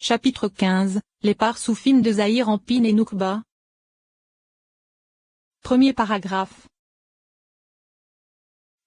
Chapitre 15, les Parsoufim de Zahir Anpin et Noukba. Premier paragraphe.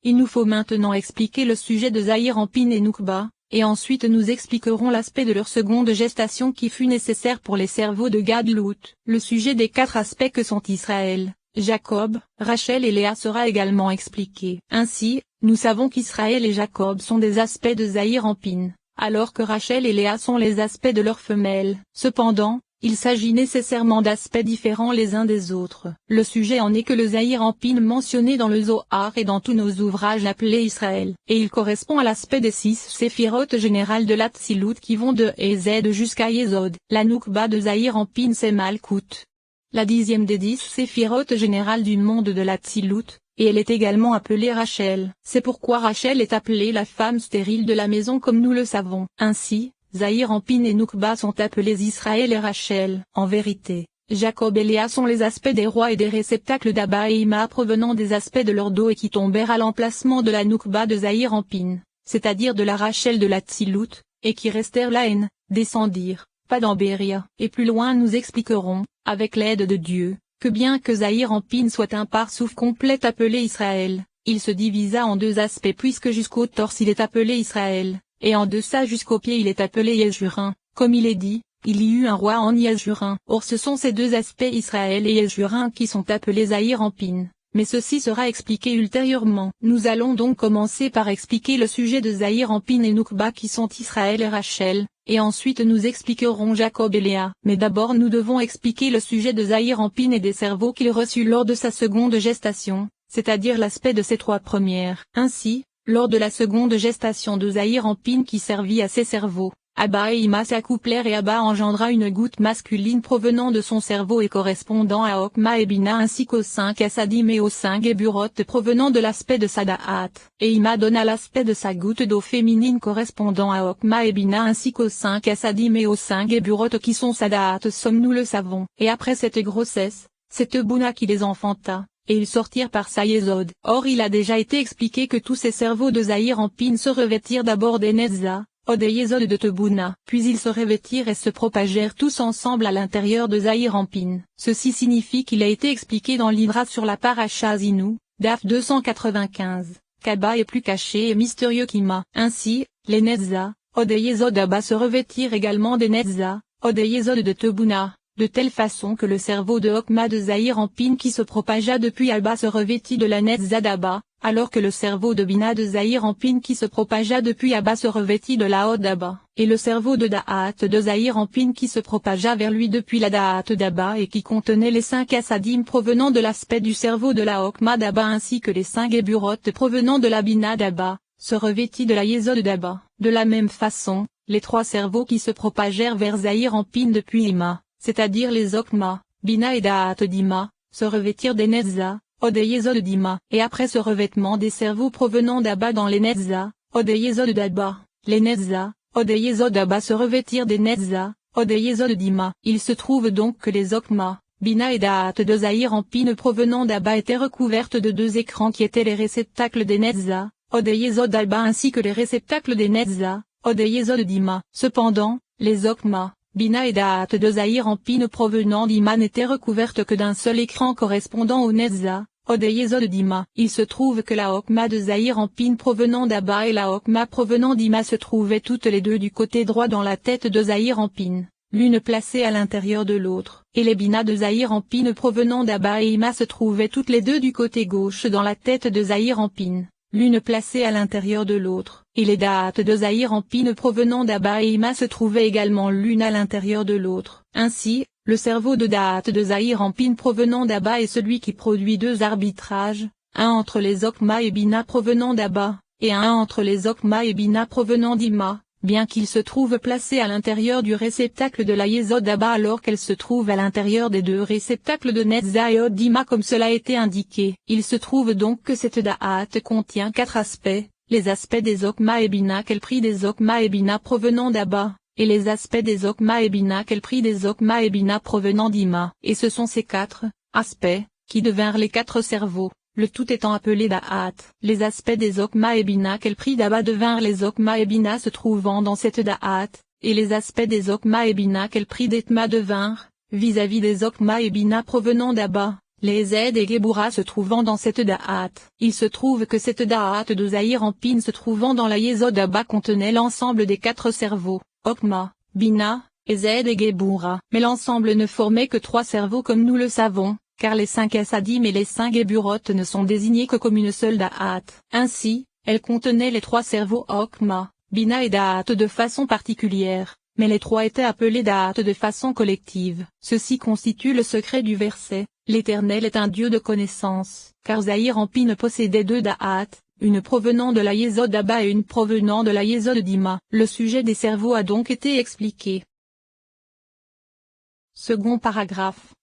Il nous faut maintenant expliquer le sujet de Zahir Anpin et Noukba, et ensuite nous expliquerons l'aspect de leur seconde gestation qui fut nécessaire pour les cerveaux de Gad-Lut. Le sujet des 4 aspects que sont Israël, Jacob, Rachel et Léa sera également expliqué. Ainsi, nous savons qu'Israël et Jacob sont des aspects de Zahir Anpin, alors que Rachel et Léa sont les aspects de leurs femelles. Cependant, il s'agit nécessairement d'aspects différents les uns des autres. Le sujet en est que le Zahir Anpin mentionné dans le Zohar et dans tous nos ouvrages appelés Israël, et il correspond à l'aspect des 6 séphirotes générales de l'Atsilut qui vont de E Z jusqu'à Yesod. La Noukba de Zahir Anpin c'est Malkout, la 10e des 10 séphirotes générales du monde de l'Atsilut, et elle est également appelée Rachel. C'est pourquoi Rachel est appelée la femme stérile de la maison comme nous le savons. Ainsi, Zahir Anpin et Noukba sont appelés Israël et Rachel. En vérité, Jacob et Léa sont les aspects des rois et des réceptacles d'Abba et Ima provenant des aspects de leur dos et qui tombèrent à l'emplacement de la Noukba de Zahir Anpin, c'est-à-dire de la Rachel de l'Atsilut, et qui restèrent là et descendirent, pas dans Béria. Et plus loin nous expliquerons, avec l'aide de Dieu, que bien que Zahir Anpin soit un parsouf complet appelé Israël, il se divisa en 2 aspects puisque jusqu'au torse il est appelé Israël, et en deçà jusqu'au pied il est appelé Yeshurin, comme il est dit, il y eut un roi en Yeshurin. Or ce sont ces 2 aspects Israël et Yeshurin qui sont appelés Zahir Anpin, mais ceci sera expliqué ultérieurement. Nous allons donc commencer par expliquer le sujet de Zahir Anpin et Noukba qui sont Israël et Rachel, et ensuite nous expliquerons Jacob et Léa. Mais d'abord nous devons expliquer le sujet de Zahir Anpin et des cerveaux qu'il reçut lors de sa seconde gestation, c'est-à-dire l'aspect de ses 3 premières. Ainsi, lors de la seconde gestation de Zahir Anpin qui servit à ses cerveaux, Abba et Ima s'accouplèrent et Abba engendra une goutte masculine provenant de son cerveau et correspondant à Okma et Bina ainsi qu'aux 5 Assadim et aux 5 Geburot provenant de l'aspect de Sadaat. Et Ima donna l'aspect de sa goutte d'eau féminine correspondant à Okma et Bina ainsi qu'aux 5 Assadim et aux 5 Geburot qui sont Sadaat comme nous le savons. Et après cette grossesse, c'est Bouna qui les enfanta, et ils sortirent par Sayezod. Or il a déjà été expliqué que tous ces cerveaux de Zahir Anpin se revêtirent d'abord des Netza, Od et Yesod de Tebouna, puis ils se revêtirent et se propagèrent tous ensemble à l'intérieur de Zahir Anpin. Ceci signifie qu'il a été expliqué dans l'Ivra sur la paracha Zinu, Daf 295, qu'Abba est plus caché et mystérieux qu'Ima. Ainsi, les Netza, Od et Yesod d'Abba se revêtirent également des Netza, Od et Yesod de Tebouna, de telle façon que le cerveau de Okma de Zahir Anpin qui se propagea depuis Abba se revêtit de la Netza d'Abba, alors que le cerveau de Bina de Zahir Anpin qui se propagea depuis Abba se revêtit de la Od d'Abba, et le cerveau de Da'at de Zahir Anpin qui se propagea vers lui depuis la Da'at d'Abba et qui contenait les 5 Assadim provenant de l'aspect du cerveau de la Okma d'Abba ainsi que les 5 Geburot provenant de la Bina d'Abba, se revêtit de la Yesod d'Abba. De la même façon, les 3 cerveaux qui se propagèrent vers Zahir Anpin depuis Ima, c'est-à-dire les Okma, Bina et Da'at d'Ima, se revêtirent des Netza, Od et Yesod d'Ima. Et après ce revêtement des cerveaux provenant d'Abba dans les Netza, Od et Yesod d'Abba, les Netza, Od et Yesod d'Abba se revêtirent des Netza, Od et Yesod d'Ima. Il se trouve donc que les Okma, Bina et Da'at de Zahir Anpin provenant d'Abba étaient recouvertes de 2 écrans qui étaient les réceptacles des Netza, Od et Yesod d'Abba ainsi que les réceptacles des Netza, Od et Yesod d'Ima. Cependant, les Okma, Bina et Da'at de Zahir Anpin provenant d'Ima n'étaient recouvertes que d'un seul écran correspondant au Netza, Od et Yesod d'Ima. Il se trouve que la Okma de Zahir Anpin provenant d'Abba et la Okma provenant d'Ima se trouvaient toutes les 2 du côté droit dans la tête de Zahir Anpin, l'une placée à l'intérieur de l'autre. Et les Bina de Zahir Anpin provenant d'Abba et Ima se trouvaient toutes les 2 du côté gauche dans la tête de Zahir Anpin, l'une placée à l'intérieur de l'autre. Et les Da'at de Zahir Anpin provenant d'Abba et Ima se trouvaient également l'une à l'intérieur de l'autre. Ainsi, le cerveau de Da'at de Zahir Anpin provenant d'Abba est celui qui produit 2 arbitrages, un entre les Okma et Bina provenant d'Abba, et un entre les Okma et Bina provenant d'Ima, bien qu'il se trouve placé à l'intérieur du réceptacle de la Yesod d'Abba alors qu'elle se trouve à l'intérieur des 2 réceptacles de Netza et Od d'Ima comme cela a été indiqué. Il se trouve donc que cette Da'at contient 4 aspects, les aspects des Okma et Bina qu'elle prit des Okma et Bina provenant d'Abba, et les aspects des Okma et Bina qu'elle prit des Okma et Bina provenant d'Ima. Et ce sont ces 4 aspects, qui devinrent les 4 cerveaux, le tout étant appelé Da'at. Les aspects des Okma et Bina qu'elle prit d'Abba devinrent les Okma et Bina se trouvant dans cette Da'at, et les aspects des Okma et Bina qu'elle prit d'Etma devinrent, vis-à-vis des Okma et Bina provenant d'Abba, les Zed et Gebura se trouvant dans cette Da'at. Il se trouve que cette Da'at de Zahir Anpin se trouvant dans la Yesod Abba contenait l'ensemble des 4 cerveaux, Okma, Bina, et Zed et Gebura. Mais l'ensemble ne formait que 3 cerveaux comme nous le savons, car les 5 Essadim et les 5 Geburot ne sont désignés que comme une seule Da'at. Ainsi, elle contenait les 3 cerveaux Okma, Bina et Da'at de façon particulière, mais les 3 étaient appelés Da'at de façon collective. Ceci constitue le secret du verset, l'Éternel est un Dieu de connaissance, car Zahir Anpin possédait 2 Da'at, une provenant de la Yesod Abba et une provenant de la Yesod Dima. Le sujet des cerveaux a donc été expliqué. Second paragraphe.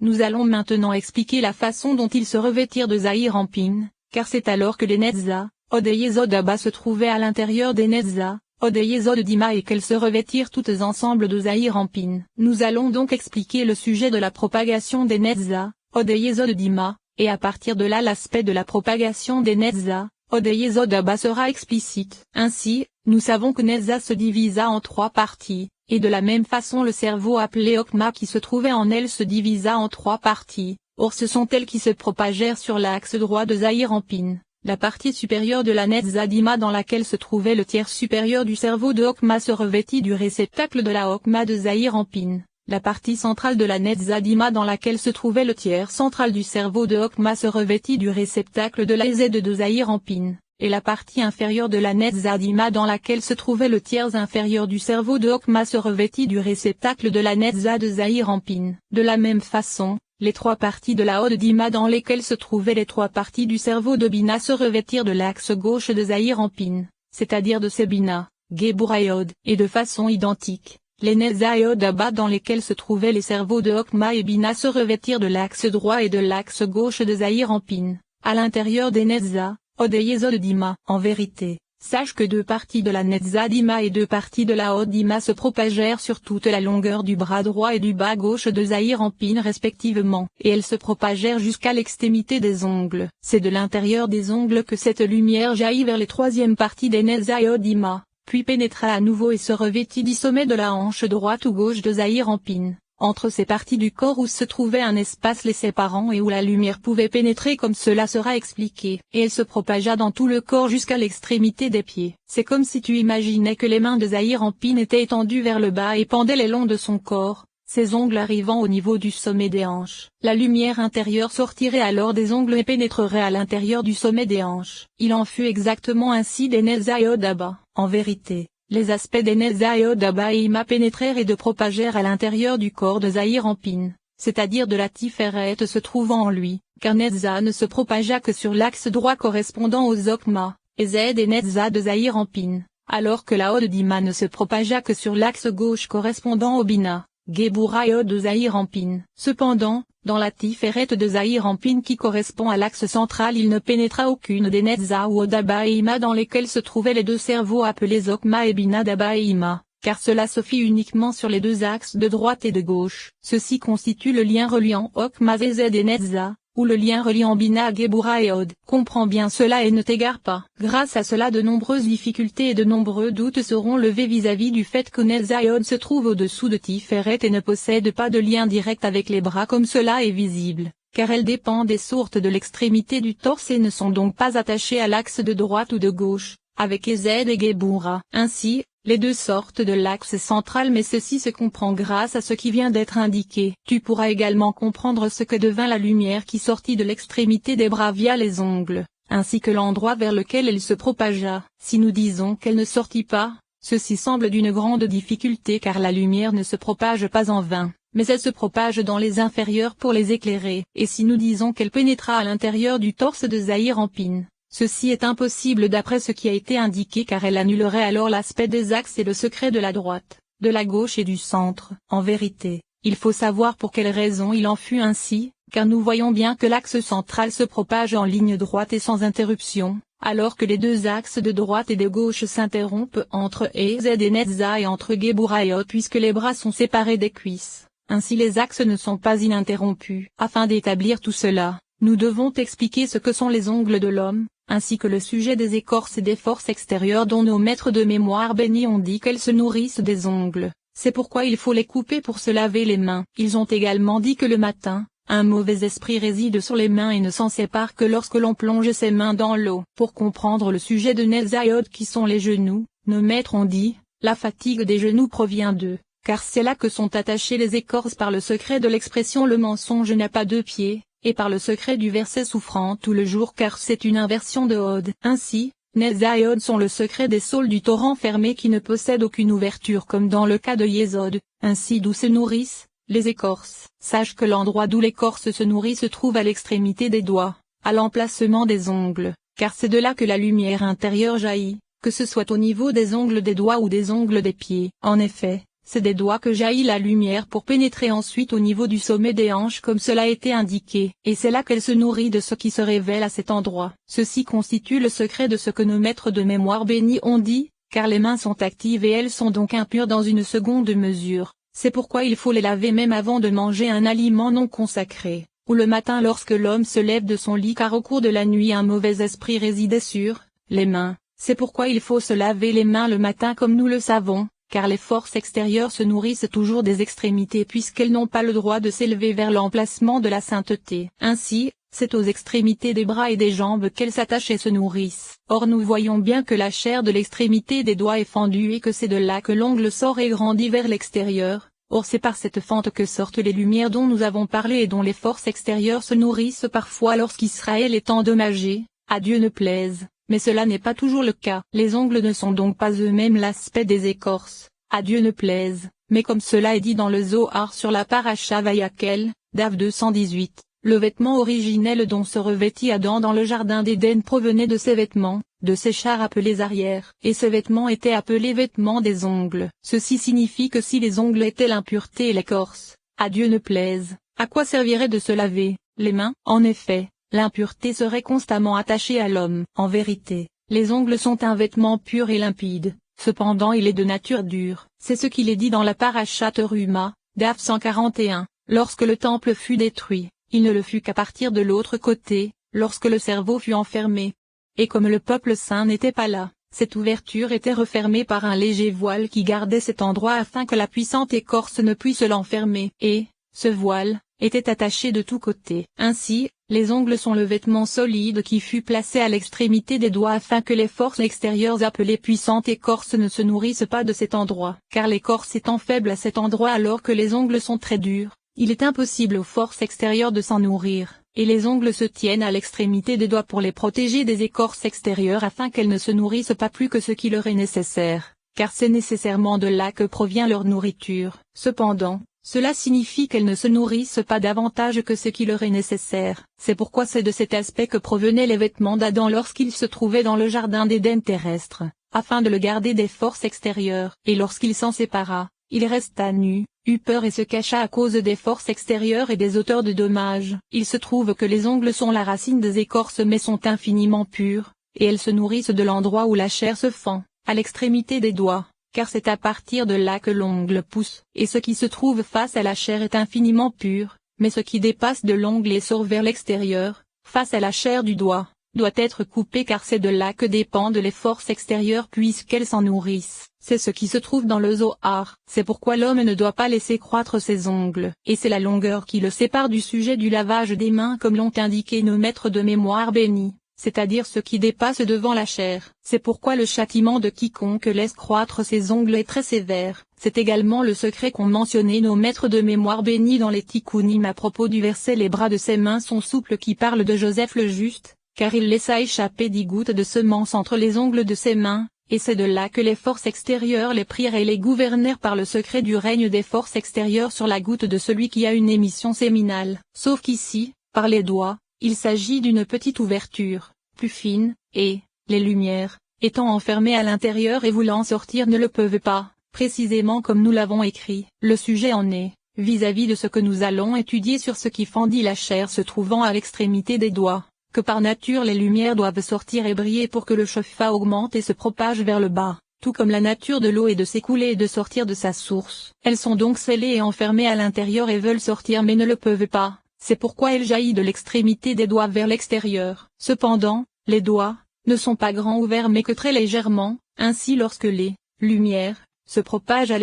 Nous allons maintenant expliquer la façon dont ils se revêtirent de Zahir Anpin, car c'est alors que les Netza, Od et Yesod Abba se trouvaient à l'intérieur des Netza, Od et Yesod Dima et qu'elles se revêtirent toutes ensemble de Zahir Anpin. Nous allons donc expliquer le sujet de la propagation des Netza, Od et Yesod Dima, et à partir de là l'aspect de la propagation des Netza, Od et Yesod Abba sera explicite. Ainsi, nous savons que Netza se divisa en 3 parties, et de la même façon le cerveau appelé Okma qui se trouvait en elle se divisa en 3 parties. Or ce sont elles qui se propagèrent sur l'axe droit de Zahir Anpin. La partie supérieure de la Netza Dima dans laquelle se trouvait le tiers supérieur du cerveau de Okma se revêtit du réceptacle de la Okma de Zahir Anpin. La partie centrale de la Netza Dima dans laquelle se trouvait le tiers central du cerveau de Okma se revêtit du réceptacle de la Z de Zahir Anpin, et la partie inférieure de la Netza Dima dans laquelle se trouvait le tiers inférieur du cerveau de Okma se revêtit du réceptacle de la Netza de Zahir Anpin. De la même façon, les 3 parties de la Od Dima dans lesquelles se trouvaient les 3 parties du cerveau de Bina se revêtirent de l'axe gauche de Zahir Anpin, c'est-à-dire de ses Bina, Gebura et Od. Et de façon identique, les Netza et Od Abba dans lesquels se trouvaient les cerveaux de Okma et Bina se revêtirent de l'axe droit et de l'axe gauche de Zahir Anpin, à l'intérieur des Netza, Od et Yesod Dima. En vérité, sache que 2 parties de la Netza Dima et 2 parties de la Od Dima se propagèrent sur toute la longueur du bras droit et du bas gauche de Zahir Anpin respectivement, et elles se propagèrent jusqu'à l'extrémité des ongles. C'est de l'intérieur des ongles que cette lumière jaillit vers les 3e parties des Netza et Od Dima, puis pénétra à nouveau et se revêtit du sommet de la hanche droite ou gauche de Zahir Anpin, entre ces parties du corps où se trouvait un espace les séparant et où la lumière pouvait pénétrer comme cela sera expliqué. Et elle se propagea dans tout le corps jusqu'à l'extrémité des pieds. C'est comme si tu imaginais que les mains de Zahir Anpin étaient étendues vers le bas et pendaient le long de son corps, ses ongles arrivant au niveau du sommet des hanches. La lumière intérieure sortirait alors des ongles et pénétrerait à l'intérieur du sommet des hanches. Il en fut exactement ainsi des Netza et Od Abba. En vérité, les aspects des Netza et Od Abba et Ima pénétrèrent et de propagèrent à l'intérieur du corps de Zahir Anpin, c'est-à-dire de la Tiferet se trouvant en lui, car Netza ne se propagea que sur l'axe droit correspondant aux Okma, et Z et Netza de Zahir Anpin, alors que la Od Dima ne se propagea que sur l'axe gauche correspondant au Bina, Gebura et Od de Zahir Anpin. Cependant, dans la Tiferet de Zahir Anpin qui correspond à l'axe central il ne pénétra aucune des Netza ou Od Abba et Ima dans lesquels se trouvaient les 2 cerveaux appelés Okma et Bina d'Abba et Ima, car cela se fit uniquement sur les 2 axes de droite et de gauche. Ceci constitue le lien reliant Okma et Z et Netza, ou le lien reliant Bina, Gebura et Od. Comprends bien cela et ne t'égare pas. Grâce à cela de nombreuses difficultés et de nombreux doutes seront levés vis-à-vis du fait que Netza et Od se trouvent au-dessous de Tiferet et ne possèdent pas de lien direct avec les bras comme cela est visible, car elles dépendent des sources de l'extrémité du torse et ne sont donc pas attachées à l'axe de droite ou de gauche, avec Z et Gebura. Ainsi, les 2 sortent de l'axe central mais ceci se comprend grâce à ce qui vient d'être indiqué. Tu pourras également comprendre ce que devint la lumière qui sortit de l'extrémité des bras via les ongles, ainsi que l'endroit vers lequel elle se propagea. Si nous disons qu'elle ne sortit pas, ceci semble d'une grande difficulté car la lumière ne se propage pas en vain, mais elle se propage dans les inférieurs pour les éclairer. Et si nous disons qu'elle pénétra à l'intérieur du torse de Zahir Anpin, ceci est impossible d'après ce qui a été indiqué car elle annulerait alors l'aspect des axes et le secret de la droite, de la gauche et du centre. En vérité, il faut savoir pour quelle raison il en fut ainsi, car nous voyons bien que l'axe central se propage en ligne droite et sans interruption, alors que les 2 axes de droite et de gauche s'interrompent entre Z et Netza et entre Gebura et Od puisque les bras sont séparés des cuisses. Ainsi les axes ne sont pas ininterrompus. Afin d'établir tout cela, nous devons expliquer ce que sont les ongles de l'homme, ainsi que le sujet des écorces et des forces extérieures dont nos maîtres de mémoire bénis ont dit qu'elles se nourrissent des ongles. C'est pourquoi il faut les couper pour se laver les mains. Ils ont également dit que le matin, un mauvais esprit réside sur les mains et ne s'en sépare que lorsque l'on plonge ses mains dans l'eau. Pour comprendre le sujet de Netzaïod qui sont les genoux, nos maîtres ont dit, la fatigue des genoux provient d'eux, car c'est là que sont attachées les écorces par le secret de l'expression le mensonge n'a pas deux pieds, et par le secret du verset souffrant tout le jour car c'est une inversion de Od. Ainsi, Netzaïod sont le secret des saules du torrent fermé qui ne possèdent aucune ouverture comme dans le cas de Yésod, ainsi d'où se nourrissent les écorces. Sache que l'endroit d'où l'écorce se nourrit se trouve à l'extrémité des doigts, à l'emplacement des ongles, car c'est de là que la lumière intérieure jaillit, que ce soit au niveau des ongles des doigts ou des ongles des pieds. En effet, c'est des doigts que jaillit la lumière pour pénétrer ensuite au niveau du sommet des hanches comme cela a été indiqué. Et c'est là qu'elle se nourrit de ce qui se révèle à cet endroit. Ceci constitue le secret de ce que nos maîtres de mémoire bénis ont dit, car les mains sont actives et elles sont donc impures dans une seconde mesure. C'est pourquoi il faut les laver même avant de manger un aliment non consacré, ou le matin lorsque l'homme se lève de son lit car au cours de la nuit un mauvais esprit résidait sur les mains. C'est pourquoi il faut se laver les mains le matin comme nous le savons, car les forces extérieures se nourrissent toujours des extrémités puisqu'elles n'ont pas le droit de s'élever vers l'emplacement de la sainteté. Ainsi, c'est aux extrémités des bras et des jambes qu'elles s'attachent et se nourrissent. Or nous voyons bien que la chair de l'extrémité des doigts est fendue et que c'est de là que l'ongle sort et grandit vers l'extérieur. Or c'est par cette fente que sortent les lumières dont nous avons parlé et dont les forces extérieures se nourrissent parfois lorsqu'Israël est endommagé, à Dieu ne plaise. Mais cela n'est pas toujours le cas. Les ongles ne sont donc pas eux-mêmes l'aspect des écorces, à Dieu ne plaise, mais comme cela est dit dans le Zohar sur la paracha Vayakel, Dav 218, le vêtement originel dont se revêtit Adam dans le jardin d'Éden provenait de ses vêtements, de ses chars appelés arrières, et ces vêtements étaient appelés vêtements des ongles. Ceci signifie que si les ongles étaient l'impureté et l'écorce, à Dieu ne plaise, à quoi servirait de se laver les mains? En effet, l'impureté serait constamment attachée à l'homme. En vérité, les ongles sont un vêtement pur et limpide, cependant il est de nature dure. C'est ce qu'il est dit dans la paracha Teruma, Dav 141, lorsque le temple fut détruit, il ne le fut qu'à partir de l'autre côté, lorsque le cerveau fut enfermé. Et comme le peuple saint n'était pas là, cette ouverture était refermée par un léger voile qui gardait cet endroit afin que la puissante écorce ne puisse l'enfermer. Et, ce voile, était attaché de tous côtés. Ainsi, les ongles sont le vêtement solide qui fut placé à l'extrémité des doigts afin que les forces extérieures appelées puissantes écorces ne se nourrissent pas de cet endroit. Car l'écorce étant faible à cet endroit alors que les ongles sont très durs, il est impossible aux forces extérieures de s'en nourrir, et les ongles se tiennent à l'extrémité des doigts pour les protéger des écorces extérieures afin qu'elles ne se nourrissent pas plus que ce qui leur est nécessaire, car c'est nécessairement de là que provient leur nourriture. Cependant, cela signifie qu'elles ne se nourrissent pas davantage que ce qui leur est nécessaire. C'est pourquoi c'est de cet aspect que provenaient les vêtements d'Adam lorsqu'il se trouvait dans le jardin d'Éden terrestre, afin de le garder des forces extérieures. Et lorsqu'il s'en sépara, il resta nu, eut peur et se cacha à cause des forces extérieures et des auteurs de dommages. Il se trouve que les ongles sont la racine des écorces mais sont infiniment pures, et elles se nourrissent de l'endroit où la chair se fend, à l'extrémité des doigts. Car c'est à partir de là que l'ongle pousse, et ce qui se trouve face à la chair est infiniment pur, mais ce qui dépasse de l'ongle et sort vers l'extérieur, face à la chair du doigt, doit être coupé car c'est de là que dépendent les forces extérieures puisqu'elles s'en nourrissent. C'est ce qui se trouve dans le Zohar. C'est pourquoi l'homme ne doit pas laisser croître ses ongles, et c'est la longueur qui le sépare du sujet du lavage des mains comme l'ont indiqué nos maîtres de mémoire bénis, c'est-à-dire ce qui dépasse devant la chair. C'est pourquoi le châtiment de quiconque laisse croître ses ongles est très sévère. C'est également le secret qu'ont mentionné nos maîtres de mémoire bénis dans les Tikkunim à propos du verset les bras de ses mains sont souples qui parle de Joseph le juste, car il laissa échapper 10 gouttes de semence entre les ongles de ses mains, et c'est de là que les forces extérieures les prirent et les gouvernèrent par le secret du règne des forces extérieures sur la goutte de celui qui a une émission séminale. Sauf qu'ici, par les doigts, il s'agit d'une petite ouverture, plus fine, et, les lumières, étant enfermées à l'intérieur et voulant sortir ne le peuvent pas, précisément comme nous l'avons écrit. Le sujet en est, vis-à-vis de ce que nous allons étudier sur ce qui fendit la chair se trouvant à l'extrémité des doigts, que par nature les lumières doivent sortir et briller pour que le chauffa augmente et se propage vers le bas, tout comme la nature de l'eau est de s'écouler et de sortir de sa source. Elles sont donc scellées et enfermées à l'intérieur et veulent sortir mais ne le peuvent pas. C'est pourquoi elle jaillit de l'extrémité des doigts vers l'extérieur. Cependant, Les doigts ne sont pas grands ouverts mais que très légèrement, ainsi lorsque les lumières se propagent à